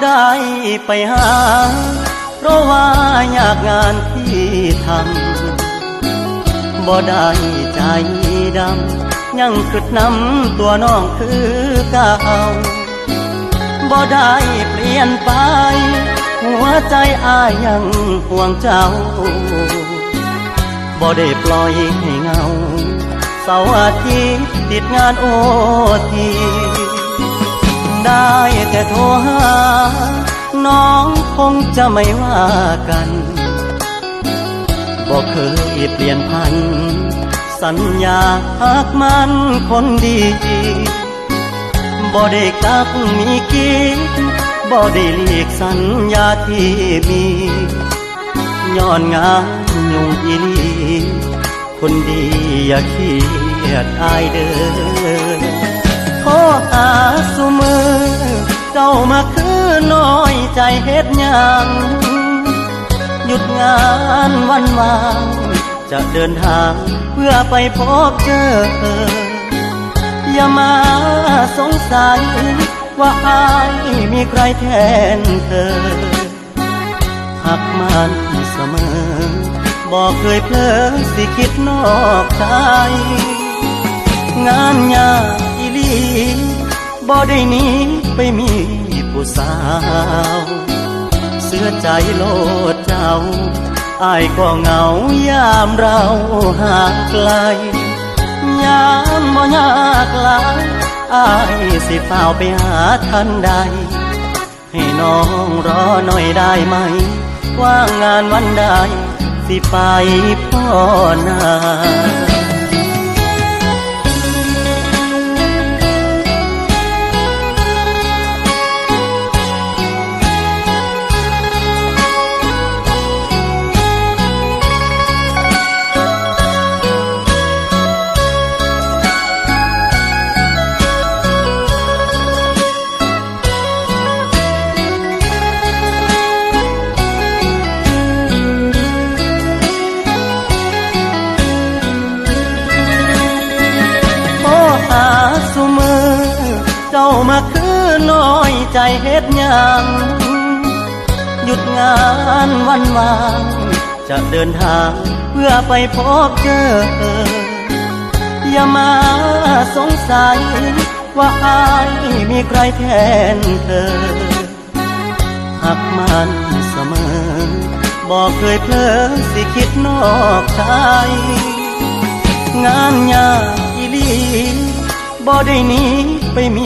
ได้ไปหาเพราะว่าอยากงานที่ทำบ่ได้ใจดำยังคิดนำตัวน้องคือเก่าบ่ได้เปลี่ยนไปหัวใจอ้ายยังห่วงเจ้าบ่ได้ปล่อยให้เงาเสาร์อาทิตย์ติดงานโอทีได้แต่โทรหาน้องคงจะไม่ว่ากันบ่เคยเปลี่ยนพันสัญญาหากมันคนดีบ่ได้กักมีกินบ่ได้หลีกสัญญาที่มีย้อนงานยุ่งอีหลีคนดีอย่าเครียดอายเด้อโทรหาซุมือเจ้ามาคือน้อยใจเฮ็ดหยังหยุดงานวันวางจะเดินทางเพื่อไปพบเจออย่ามาสงสัยว่าอายมีใครแทนเธอหักมันเสมอบอกเคยเพลอสิคิดนอกใจงานยากอีหลีบ่ได้หนีไปมีผู้สาวเสื้อใจโลดเจ้าอ้ายก็เหงายามเราห่างไกลยามบ่ยากหลายอ้ายสิเฝ้าไปหาทันใดให้น้องรอหน่อยได้ไหมว่างงานวันใดสิไปพ่อนาซุมือเจ้ามาคือน้อยใจเฮ็ดหยังหยุดงานวันวางจะเดินทางเพื่อไปพบเจออย่ามาสงสัยว่าอายมีใครแทนเธอหักมันเสมอบอกเคยเพลอสิคิดนอกใจงานยากอีหลีบ่ได้หนีไปมี